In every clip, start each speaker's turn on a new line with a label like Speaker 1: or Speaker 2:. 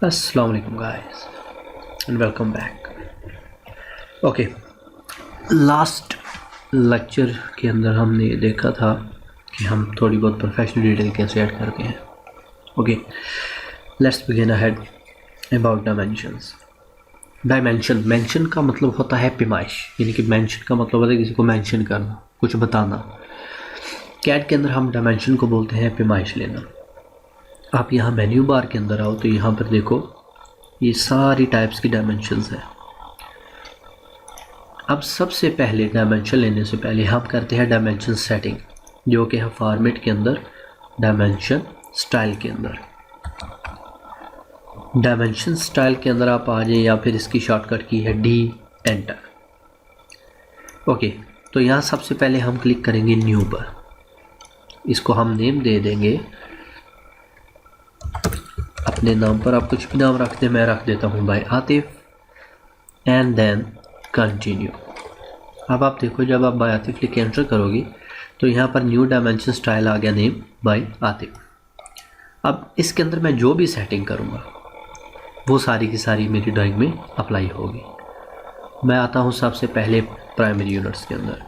Speaker 1: अस्सलाम वालेकुम guys and welcome back. Okay, last lecture के अंदर हमने ये देखा था कि हम थोड़ी बहुत प्रोफेशनल डिटेल कैसे ऐड करते हैं। Okay, let's begin ahead about dimensions. Dimension, mention का मतलब होता है पैमाइश, यानी कि मेंशन का मतलब होता है किसी को मेंशन करना, कुछ बताना। कैड के अंदर हम डायमेंशन को बोलते हैं पैमाइश लेना। आप यहाँ मेन्यू बार के अंदर आओ तो यहाँ पर देखो ये सारी टाइप्स की डायमेंशंस है। अब सबसे पहले डायमेंशन लेने से पहले हम करते हैं डायमेंशन सेटिंग, जो कि है फॉर्मेट के अंदर, डायमेंशन स्टाइल के अंदर। डायमेंशन स्टाइल के अंदर आप आ जाए या फिर इसकी शॉर्टकट की है डी एंटर। ओके, तो यहाँ सबसे पहले हम क्लिक करेंगे न्यू पर। इसको हम नेम दे देंगे अपने नाम पर, आप कुछ भी नाम रख दें, मैं रख देता हूँ भाई आतिफ, एंड देन कंटिन्यू। अब आप देखो जब आप बाय आतिफ लिख के एंटर करोगे तो यहाँ पर न्यू डायमेंशन स्टाइल आ गया, नेम बाय आतिफ। अब इसके अंदर मैं जो भी सेटिंग करूँगा वो सारी की सारी मेरी ड्राइंग में अप्लाई होगी। मैं आता हूँ सबसे पहले प्राइमरी यूनिट्स के अंदर,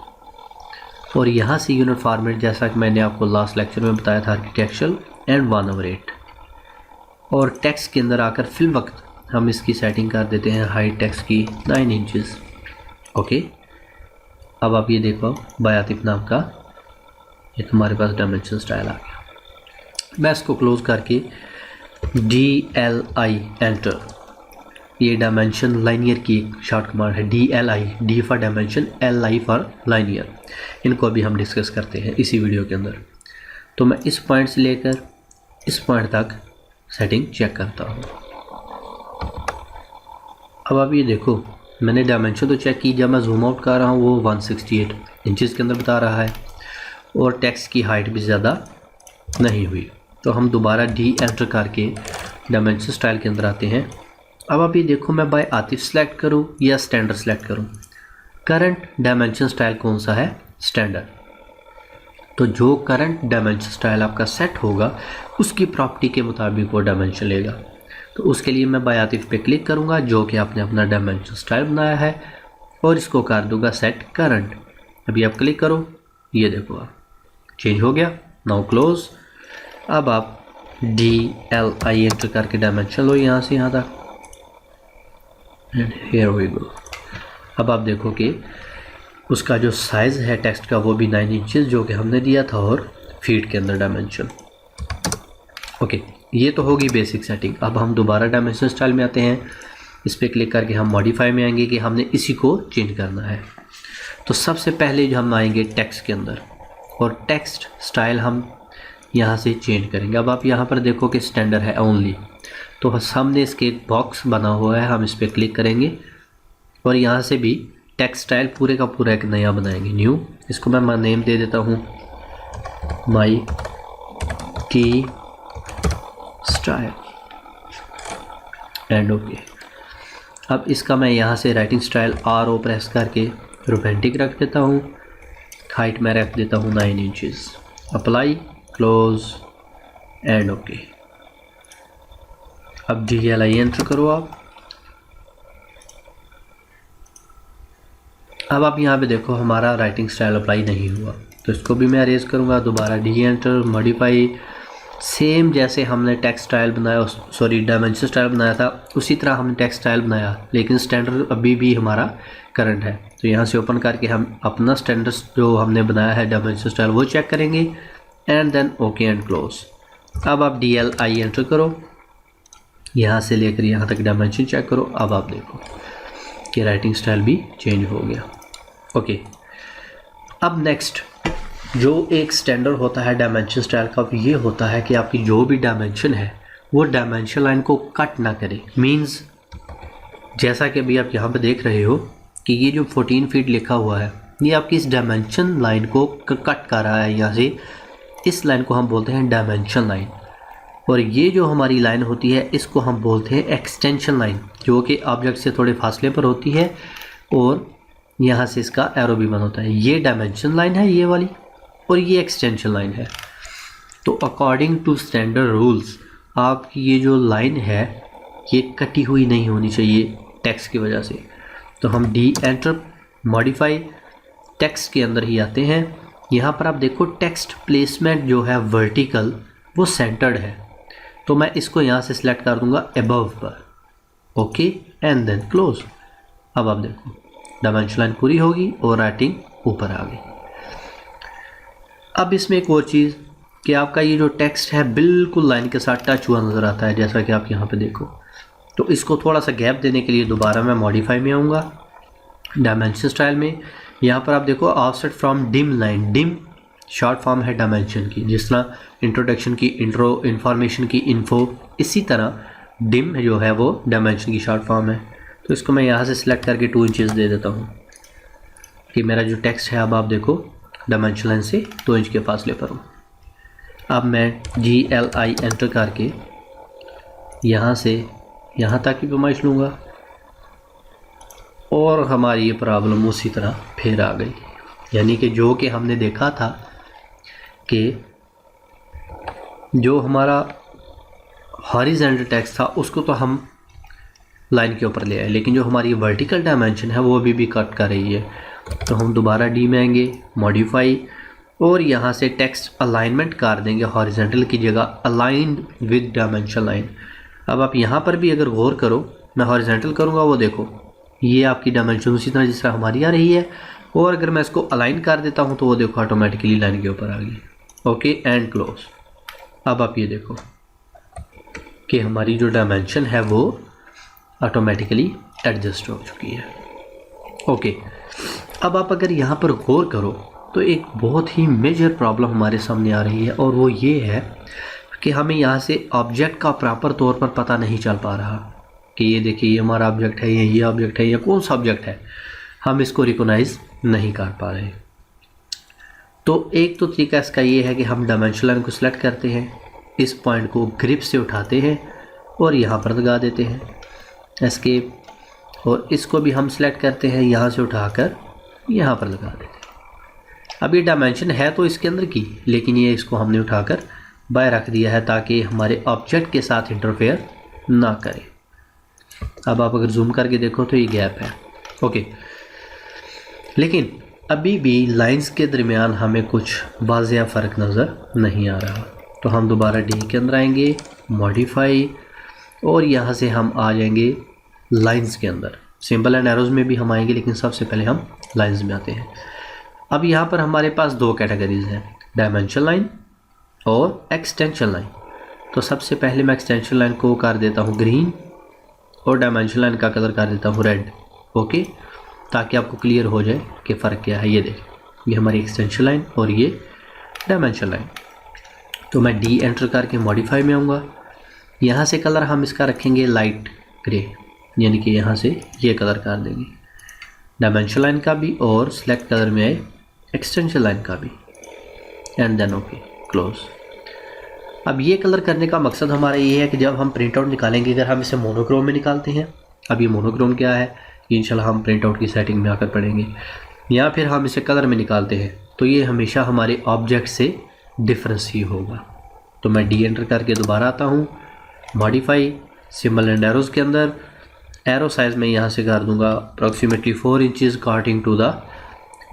Speaker 1: और यहाँ से यूनिट फॉर्मेट, जैसा कि मैंने आपको लास्ट लेक्चर में बताया था, आर्किटेक्चरल एंड 1/8। और टेक्स्ट के अंदर आकर फिल वक्त हम इसकी सेटिंग कर देते हैं हाइट टेक्स्ट की 9 इंचेस। ओके, अब आप ये देखो बाय आतिफ नाम का ये तुम्हारे पास डायमेंशन स्टाइल आ गया। मैं इसको क्लोज करके DLI एंटर, ये डायमेंशन लाइनियर की एक शॉर्ट कमांड है। DLI, D for dimension, LI for linear. इनको अभी हम डिस्कस करते हैं इसी वीडियो के अंदर। तो मैं इस पॉइंट से लेकर इस पॉइंट तक सेटिंग चेक करता हूँ। अब आप ये देखो मैंने डायमेंशन तो चेक की, जब मैं जूम आउट कर रहा हूँ वो 168 इंचज़ के अंदर बता रहा है, और टेक्स्ट की हाइट भी ज़्यादा नहीं हुई। तो हम दोबारा डी एंटर करके डायमेंशन स्टाइल के अंदर आते हैं। अब आप ये देखो मैं बाय आतिफ सेलेक्ट करूँ या स्टैंडर्ड सेलेक्ट करूँ। करंट डायमेंशन स्टाइल कौन सा है? स्टैंडर्ड। तो जो करंट डायमेंशन स्टाइल आपका सेट होगा उसकी प्रॉपर्टी के मुताबिक वो डायमेंशन लेगा। तो उसके लिए मैं बाय आतिफ पे क्लिक करूंगा, जो कि आपने अपना डायमेंशन स्टाइल बनाया है, और इसको कर दूंगा सेट करंट। अभी आप क्लिक करो, ये देखो आप चेंज हो गया। Now close. अब आप DLI एंटर करके डायमेंशन लो यहाँ से यहाँ तक, एंड हियर वी गो। अब आप देखो कि उसका जो साइज़ है टेक्स्ट का वो भी 9 इंचेस जो कि हमने दिया था, और फीट के अंदर डायमेंशन। ओके, ये तो होगी बेसिक सेटिंग। अब हम दोबारा डायमेंशन स्टाइल में आते हैं। इस पर क्लिक करके हम मॉडिफाई में आएंगे कि हमने इसी को चेंज करना है। तो सबसे पहले जो हम आएंगे टेक्स्ट के अंदर, और टेक्स्ट स्टाइल हम यहाँ से चेंज करेंगे। अब आप यहाँ पर देखो कि स्टैंडर्ड है ओनली, तो सामने इसके एक बॉक्स बना हुआ है, हम इस पर क्लिक करेंगे और यहाँ से भी टेक्स्ट स्टाइल पूरे का पूरा एक नया बनाएंगे, न्यू। इसको मैं नेम दे देता हूँ माई की स्टाइल, एंड ओके। अब इसका मैं यहाँ से राइटिंग स्टाइल RO प्रेस करके रोमेंटिक रख देता हूँ। हाइट मैं रख देता हूँ 9 inches. Apply, close, and okay. अब DLI एंटर करो आप। अब आप यहाँ पे देखो हमारा राइटिंग स्टाइल अप्लाई नहीं हुआ, तो इसको भी मैं अरेज करूँगा। दोबारा डी एंटर, मॉडिफाई, सेम जैसे हमने टेक्स्ट स्टाइल बनाया, सॉरी डायमेंशन स्टाइल बनाया था, उसी तरह हमने टेक्स्ट स्टाइल बनाया, लेकिन स्टैंडर्ड अभी भी हमारा करंट है। तो यहाँ से ओपन करके हम अपना स्टैंडर्ड जो हमने बनाया है डायमेंशन स्टाइल वो चेक करेंगे, and then okay and close. अब आप DLI एंटर करो, यहाँ से लेकर यहाँ तक डायमेंशन चेक करो। अब आप देखो कि राइटिंग स्टाइल भी चेंज हो गया। ओके, अब नेक्स्ट जो एक स्टैंडर्ड होता है डायमेंशन स्टाइल का, ये होता है कि आपकी जो भी डायमेंशन है वो डायमेंशन लाइन को कट ना करे। मींस जैसा कि अभी आप यहाँ पे देख रहे हो कि ये जो 14 फीट लिखा हुआ है ये आपकी इस डायमेंशन लाइन को कट कर रहा है यहाँ से। इस लाइन को हम बोलते हैं डायमेंशन लाइन, और ये जो हमारी लाइन होती है इसको हम बोलते हैं एक्सटेंशन लाइन, जो कि ऑब्जेक्ट से थोड़े फासले पर होती है, और यहाँ से इसका एरो भी बन होता है। ये डायमेंशन लाइन है ये वाली, और ये एक्सटेंशन लाइन है। तो अकॉर्डिंग टू स्टैंडर्ड रूल्स आपकी ये जो लाइन है ये कटी हुई नहीं होनी चाहिए टेक्स्ट की वजह से। तो हम डी एंटर मॉडिफाई टेक्स्ट के अंदर ही आते हैं। यहाँ पर आप देखो टेक्स्ट प्लेसमेंट जो है वर्टिकल वो सेंटर्ड है, तो मैं इसको यहाँ से सिलेक्ट कर दूंगा अबव पर। Okay and then close. अब आप देखो डायमेंशन लाइन पूरी होगी और राइटिंग ऊपर आ गई। अब इसमें एक और चीज़ कि आपका ये जो टेक्स्ट है बिल्कुल लाइन के साथ टच हुआ नज़र आता है, जैसा कि आप यहाँ पे देखो। तो इसको थोड़ा सा गैप देने के लिए दोबारा मैं मॉडिफाई में आऊँगा, डायमेंशन स्टाइल में। यहाँ पर आप देखो offset from dim line, dim short form है डायमेंशन की, जिस तरह इंट्रोडक्शन की इंट्रो, इन्फॉर्मेशन की इन्फो, इसी तरह डिम जो है वो डायमेंशन की शॉर्ट फॉर्म है। तो इसको मैं यहाँ से सिलेक्ट करके 2 इंचेस दे देता हूँ कि मेरा जो टेक्स्ट है अब आप देखो डायमेंशन लाइन से 2 इंच के फासले पर हूँ। अब मैं GLI एंटर करके यहाँ से यहाँ तक की पैमाइश लूँगा और हमारी ये प्रॉब्लम उसी तरह फिर आ गई। यानी कि जो कि हमने देखा था कि जो हमारा हॉरिजॉन्टल टेक्स्ट था उसको तो हम लाइन के ऊपर ले आए, लेकिन जो हमारी वर्टिकल डायमेंशन है वो अभी भी कट कर रही है। तो हम दोबारा डी में आएंगे, मॉडिफाई, और यहाँ से टेक्स्ट अलाइनमेंट कर देंगे हॉरिजॉन्टल की जगह अलाइंड विद डायमेंशन लाइन। अब आप यहाँ पर भी अगर गौर करो, मैं हॉरिजॉन्टल करूँगा वो देखो ये आपकी डायमेंशन उसी तरह जिस तरह हमारी आ रही है, और अगर मैं इसको अलाइन कर देता हूँ तो वो देखो ऑटोमेटिकली लाइन के ऊपर आ गई। Okay and close. अब आप ये देखो कि हमारी जो डायमेंशन है वो ऑटोमेटिकली एडजस्ट हो चुकी है। ओके, अब आप अगर यहाँ पर गौर करो तो एक बहुत ही मेजर प्रॉब्लम हमारे सामने आ रही है, और वो ये है कि हमें यहाँ से ऑब्जेक्ट का प्रॉपर तौर पर पता नहीं चल पा रहा कि ये देखिए ये हमारा ऑब्जेक्ट है, ये ऑब्जेक्ट है, या कौन सा ऑब्जेक्ट है, हम इसको रिकॉग्नाइज नहीं कर पा रहे। तो एक तो तरीका इसका ये है कि हम डायमेंशन लाइन को सिलेक्ट करते हैं, इस पॉइंट को ग्रिप से उठाते हैं और यहाँ पर लगा देते हैं एस्केप, और इसको भी हम सिलेक्ट करते हैं, यहाँ से उठाकर यहाँ पर लगा देते हैं। अब ये डायमेंशन है तो इसके अंदर की, लेकिन ये इसको हमने उठाकर बाहर रख दिया है ताकि हमारे ऑब्जेक्ट के साथ इंटरफेयर ना करे। अब आप अगर जूम करके देखो तो ये गैप है। ओके, लेकिन अभी भी लाइंस के दरमियान हमें कुछ वाज़ेह फ़र्क नज़र नहीं आ रहा। तो हम दोबारा डी के अंदर आएंगे, मॉडिफाई, और यहाँ से हम आ जाएंगे लाइंस के अंदर। सिंबल एंड एरोज़ में भी हम आएंगे, लेकिन सबसे पहले हम लाइंस में आते हैं। अब यहाँ पर हमारे पास 2 कैटेगरीज़ हैं, डायमेंशन लाइन और एक्सटेंशन लाइन। तो सबसे पहले मैं एक्सटेंशन लाइन को कर देता हूँ ग्रीन और डायमेंशन लाइन का कलर कर देता हूँ रेड। ओके, ताकि आपको क्लियर हो जाए कि फ़र्क क्या है। ये देखें, ये हमारी एक्सटेंशन लाइन और ये डायमेंशन लाइन। तो मैं डी एंटर करके मॉडिफाई में आऊँगा, यहाँ से कलर हम इसका रखेंगे लाइट ग्रे, यानी कि यहाँ से ये कलर कर देंगे डायमेंशन लाइन का भी, और सिलेक्ट कलर में आए एक्सटेंशन लाइन का भी, एंड देन ओके क्लोज। अब ये कलर करने का मकसद हमारा ये है कि जब हम प्रिंट आउट निकालेंगे, अगर हम इसे मोनोक्रोम में निकालते हैं, अब ये मोनोक्रोम क्या है इंशाल्लाह हम प्रिंट आउट की सेटिंग में आकर पढ़ेंगे, या फिर हम इसे कलर में निकालते हैं, तो ये हमेशा हमारे ऑब्जेक्ट से डिफरेंस ही होगा। तो मैं डी एंटर करके दोबारा आता हूँ, मॉडिफाई, सिंबल एंड एरोज़ के अंदर एरो साइज़ में यहाँ से कर दूँगा approximately 4 inches according to the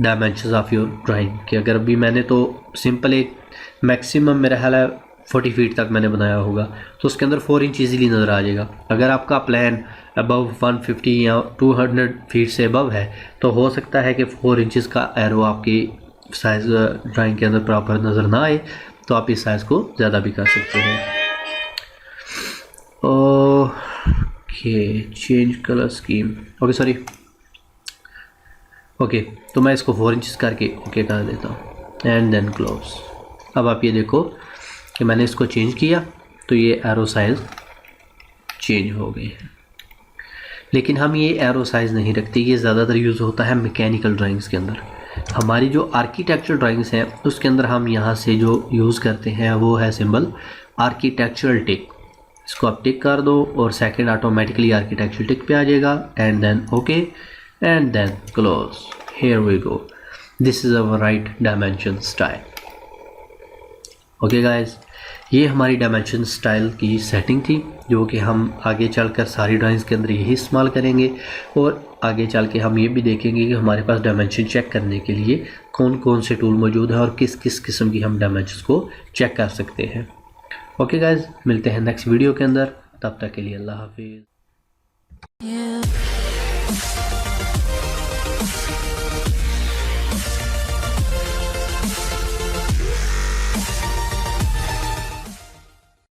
Speaker 1: dimensions of your drawing. कि अगर अभी मैंने तो सिंपल एक मैक्सिमम मेरा ख्याल है 40 फीट तक मैंने बनाया होगा, तो उसके अंदर 4 इंच ईजीली नज़र आ जाएगा। अगर आपका प्लान अबव 150 या 200 फीट से अबव है, तो हो सकता है कि 4 इंचज़ का एरो आपकी साइज़ ड्राइंग के अंदर प्रॉपर नज़र ना आए, तो आप इस साइज़ को ज़्यादा भी कर सकते हैं। Okay, change colour scheme, okay sorry, okay, तो मैं इसको 4 इंचज़ करके ओके कर देता हूँ एंड देन क्लोज। अब आप ये देखो कि मैंने इसको चेंज किया तो ये एरो साइज़ चेंज हो गई है, लेकिन हम ये एरो साइज़ नहीं रखते। ये ज़्यादातर यूज़ होता है मैकेनिकल ड्राइंग्स के अंदर। हमारी जो आर्किटेक्चरल ड्राइंग्स हैं उसके अंदर हम यहाँ से जो यूज़ करते हैं वो है सिंबल आर्किटेक्चरल टिक। इसको आप टिक कर दो और सेकंड ऑटोमेटिकली आर्किटेक्चरल टिक पे आ जाएगा, and then okay and then close. Here we go, this is our right dimension style. Okay guys, ये हमारी डायमेंशन स्टाइल की सेटिंग थी जो कि हम आगे चलकर सारी ड्राइंग्स के अंदर यही इस्तेमाल करेंगे और आगे चल के हम ये भी देखेंगे कि हमारे पास डायमेंशन चेक करने के लिए कौन कौन से टूल मौजूद है और किस किस किस्म की हम डायमेंशंस को चेक कर सकते हैं। ओके गाइस, मिलते हैं नेक्स्ट वीडियो के अंदर, तब तक के लिए अल्लाह हाफिज़।